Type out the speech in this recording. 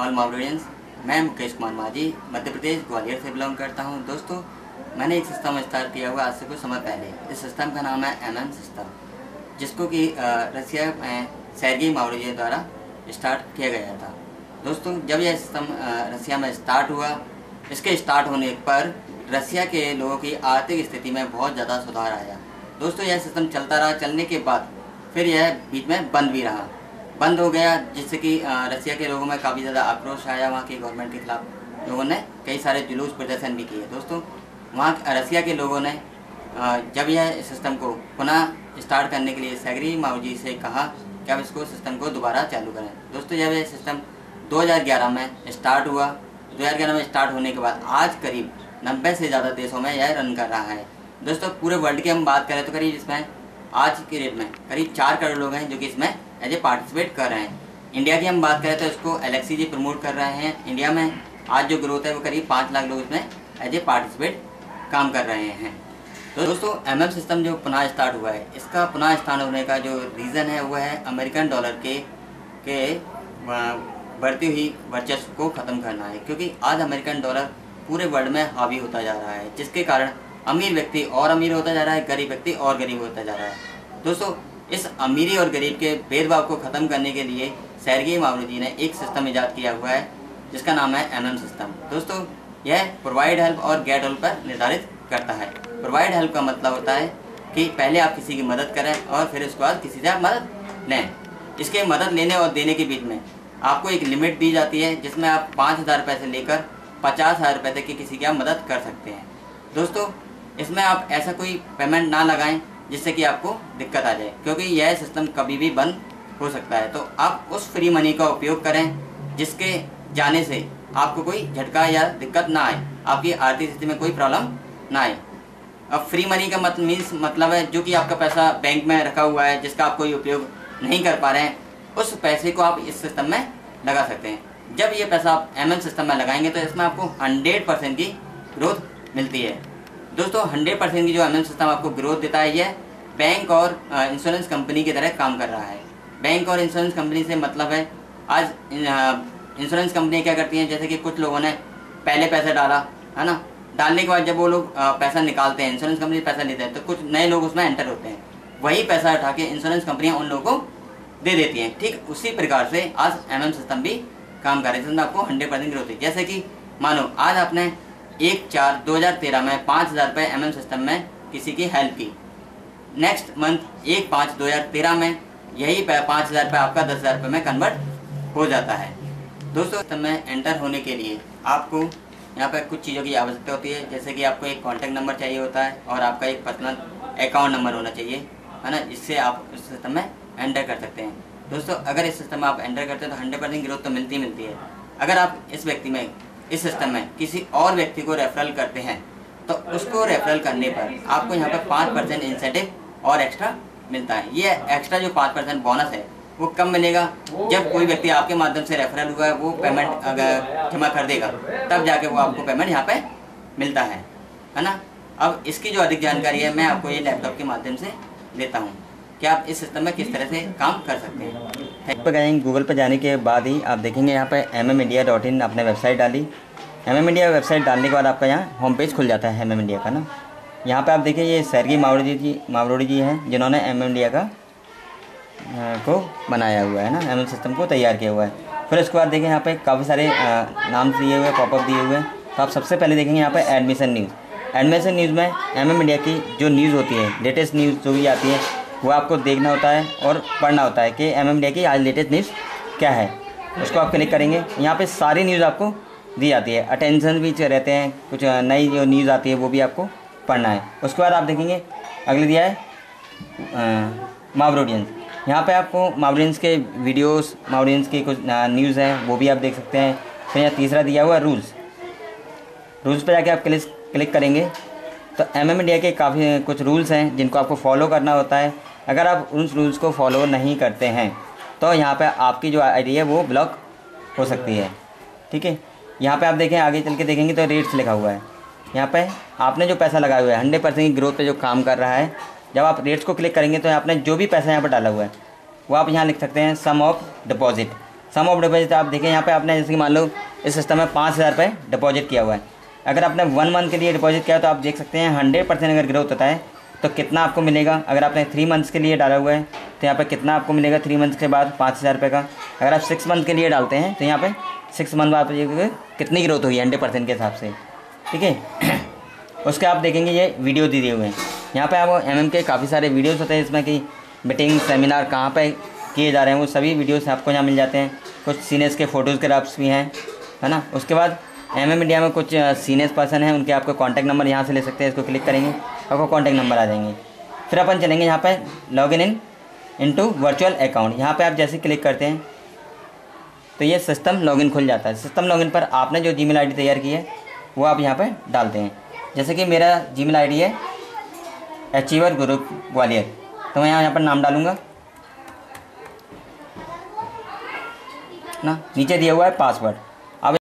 All मावरोडियंस। मैं मुकेश कुमार माझी मध्य प्रदेश ग्वालियर से बिलोंग करता हूं। दोस्तों, मैंने एक सिस्टम स्टार्ट किया हुआ आज से कुछ समय पहले। इस सिस्टम का नाम है MM सिस्टम, जिसको कि रसिया में सेर्गेई मावरोडियन द्वारा स्टार्ट किया गया था। दोस्तों, जब यह सिस्टम रसिया में स्टार्ट हुआ, इसके स्टार्ट होने पर रसिया के लोगों की आर्थिक स्थिति में बहुत ज़्यादा सुधार आया। दोस्तों, यह सिस्टम चलता रहा। चलने के बाद फिर यह बीच में बंद भी रहा, बंद हो गया, जिससे कि रसिया के लोगों में काफ़ी ज़्यादा आक्रोश आया। वहाँ की गवर्नमेंट के खिलाफ लोगों ने कई सारे जुलूस प्रदर्शन भी किए। दोस्तों, वहाँ रसिया के लोगों ने जब यह सिस्टम को पुनः स्टार्ट करने के लिए सेर्गेई मावरोडी से कहा कि अब इसको सिस्टम को दोबारा चालू करें। दोस्तों, जब यह सिस्टम 2011 में स्टार्ट हुआ, 2011 में स्टार्ट होने के बाद आज करीब 90 से ज़्यादा देशों में यह रन कर रहा है। दोस्तों, पूरे वर्ल्ड की हम बात करें तो करीब इसमें आज की डेट में करीब 4 करोड़ लोग हैं जो कि इसमें एज ए पार्टिसिपेट कर रहे हैं। इंडिया की हम बात करें तो इसको एलेक्सी जी प्रमोट कर रहे हैं। इंडिया में आज जो ग्रोथ है वो करीब 5 लाख लोग इसमें एज ए पार्टिसिपेट काम कर रहे हैं। तो दोस्तों, MM सिस्टम जो पुनः स्टार्ट हुआ है, इसका पुनः स्टार्ट होने का जो रीज़न है वो है अमेरिकन डॉलर के बढ़ती हुई वर्चस्व को ख़त्म करना है। क्योंकि आज अमेरिकन डॉलर पूरे वर्ल्ड में हावी होता जा रहा है, जिसके कारण अमीर व्यक्ति और अमीर होता जा रहा है, गरीब व्यक्ति और गरीब होता जा रहा है। दोस्तों, इस अमीरी और गरीब के भेदभाव को ख़त्म करने के लिए सेर्गेई मावरोडी ने एक सिस्टम ईजाद किया हुआ है जिसका नाम है MM सिस्टम। दोस्तों, यह प्रोवाइड हेल्प और गेट हेल्प पर निर्धारित करता है। प्रोवाइड हेल्प का मतलब होता है कि पहले आप किसी की मदद करें और फिर उसके बाद किसी से आप मदद लें। इसके मदद लेने और देने के बीच में आपको एक लिमिट दी जाती है, जिसमें आप 5,000 रुपये से लेकर 50,000 रुपये तक की किसी की आप मदद कर सकते हैं। दोस्तों, इसमें आप ऐसा कोई पेमेंट ना लगाएं जिससे कि आपको दिक्कत आ जाए, क्योंकि यह सिस्टम कभी भी बंद हो सकता है। तो आप उस फ्री मनी का उपयोग करें जिसके जाने से आपको कोई झटका या दिक्कत ना आए, आपकी आर्थिक स्थिति में कोई प्रॉब्लम ना आए। अब फ्री मनी का मतलब है जो कि आपका पैसा बैंक में रखा हुआ है, जिसका आप कोई उपयोग नहीं कर पा रहे हैं, उस पैसे को आप इस सिस्टम में लगा सकते हैं। जब ये पैसा आप MM सिस्टम में लगाएंगे तो इसमें आपको 100% की ग्रोथ मिलती है। दोस्तों, 100% की जो MM सिस्टम आपको ग्रोथ देता है, यह बैंक और इंश्योरेंस कंपनी की तरह काम कर रहा है। बैंक और इंश्योरेंस कंपनी से मतलब है, आज इंश्योरेंस कंपनी क्या करती हैं, जैसे कि कुछ लोगों ने पहले पैसा डाला है ना, डालने के बाद जब वो लोग पैसा निकालते हैं, इंश्योरेंस कंपनी पैसा लेते हैं, तो कुछ नए लोग उसमें एंटर होते हैं। वही पैसा उठा के इंश्योरेंस कंपनियाँ उन लोगों को दे देती हैं। ठीक उसी प्रकार से आज MM सिस्टम भी काम कर रही है, जिसमें आपको 100% ग्रोथ है। जैसे कि मानो आज आपने 1/4/2013 में 5,000 रुपये MM सिस्टम में किसी की हेल्प की, नेक्स्ट मंथ 1/5/2013 में यही 5,000 रुपये आपका 10,000 रुपये में कन्वर्ट हो जाता है। दोस्तों, सिस्टम में एंटर होने के लिए आपको यहाँ पर कुछ चीज़ों की आवश्यकता होती है, जैसे कि आपको एक कॉन्टैक्ट नंबर चाहिए होता है और आपका एक पर्सनल अकाउंट नंबर होना चाहिए, है ना, जिससे आप इस सिस्टम में एंटर कर सकते हैं। दोस्तों, अगर इस सिस्टम में आप एंटर करते हैं तो 100% ग्रोथ तो मिलती है। अगर आप इस सिस्टम में किसी और व्यक्ति को रेफरल करते हैं तो उसको रेफरल करने पर आपको यहाँ पर 5% इंसेंटिव और एक्स्ट्रा मिलता है। ये एक्स्ट्रा जो 5% बोनस है वो कब मिलेगा, जब कोई व्यक्ति आपके माध्यम से रेफरल हुआ है वो पेमेंट अगर जमा कर देगा, तब जाके वो आपको पेमेंट यहाँ पे मिलता है ना। अब इसकी जो अधिक जानकारी है मैं आपको ये लैपटॉप के माध्यम से देता हूँ कि आप इस सिस्टम में किस तरह से काम कर सकते हैं। पर जाएंगे, गूगल पर जाने के बाद ही आप देखेंगे यहाँ पे MMindia.in आपने वेबसाइट डाली। MM इंडिया वेबसाइट डालने के बाद आपका यहाँ होम पेज खुल जाता है MM इंडिया का ना। यहाँ पे आप देखिए ये सेर्गेई मावरोडी जी हैं जिन्होंने MM इंडिया को बनाया हुआ है ना, MM सिस्टम को तैयार किया हुआ है। फिर उसके बाद देखें यहाँ पे काफ़ी सारे नाम दिए हुए, पॉपअप दिए हुए हैं। तो आप सबसे पहले देखेंगे यहाँ पे एडमिशन न्यूज़ में MM इंडिया की जो न्यूज़ होती है, लेटेस्ट न्यूज़ जो भी आती है वो आपको देखना होता है और पढ़ना होता है कि MM इंडिया की आज लेटेस्ट न्यूज़ क्या है। उसको आप क्लिक करेंगे, यहाँ पे सारी न्यूज़ आपको दी जाती है, अटेंशन भी रहते हैं, कुछ नई जो न्यूज़ आती है वो भी आपको पढ़ना है। उसके बाद आप देखेंगे अगले दिया है मावरोडियंस। यहाँ पे आपको मावरोडियंस के वीडियोस, मावरोडियंस की कुछ न्यूज़ हैं वो भी आप देख सकते हैं। फिर यहाँ तीसरा दिया हुआ है रूल्स पे जाके आप क्लिक करेंगे तो MM इंडिया के काफ़ी कुछ रूल्स हैं जिनको आपको फॉलो करना होता है। अगर आप उन रूल्स को फॉलो नहीं करते हैं तो यहाँ पे आपकी जो आईडी है वो ब्लॉक हो सकती है। ठीक है, यहाँ पे आप देखें, आगे चल के देखेंगे तो रेट्स लिखा हुआ है। यहाँ पे आपने जो पैसा लगाया हुआ है 100% की ग्रोथ पे जो काम कर रहा है, जब आप रेट्स को क्लिक करेंगे तो आपने जो भी पैसा यहाँ पर डाला हुआ है वो आप यहाँ लिख सकते हैं sum of deposit. Sum of deposit आप देखें यहाँ पे आपने जैसे कि मान लो इस सिस्टम में 5,000 रुपये डिपॉजिट किया हुआ है। अगर आपने 1 मंथ के लिए डिपॉजिट किया तो आप देख सकते हैं 100% अगर ग्रोथ होता है तो कितना आपको मिलेगा। अगर आपने 3 मंथ्स के लिए डाला हुआ है तो यहाँ पे कितना आपको मिलेगा 3 मंथ्स के बाद 5,000 रुपये का। अगर आप 6 मंथ के लिए डालते हैं तो यहाँ पे 6 मंथ बाद कितनी ग्रोथ हुई 100% के हिसाब से, ठीक है। उसके आप देखेंगे ये वीडियो दिए हुए हैं। यहाँ पे आपको MM के काफ़ी सारे वीडियोस होते हैं इसमें कि मीटिंग सेमिनार कहाँ पे किए जा रहे हैं वो सभी वीडियोस आपको यहाँ मिल जाते हैं। कुछ सीनियर्स के फ़ोटोज़ के ग्राफ्स भी हैं, है ना। उसके बाद MM इंडिया में कुछ सीनियर्स पर्सन हैं, उनके आपको कॉन्टैक्ट नंबर यहाँ से ले सकते हैं। इसको क्लिक करेंगे आपको कॉन्टैक्ट नंबर आ जाएंगे। फिर अपन चलेंगे यहाँ पर लॉगिन इनटू वर्चुअल अकाउंट। यहाँ पर आप जैसे क्लिक करते हैं तो ये सिस्टम लॉगिन खुल जाता है। सिस्टम लॉगिन पर आपने जो जीमेल आईडी तैयार की है वो आप यहाँ पर डालते हैं। जैसे कि मेरा जीमेल आईडी है अचीवर ग्रुप ग्वालियर, तो मैं यहाँ पर नाम डालूँगा ना। नीचे दिया हुआ है पासवर्ड,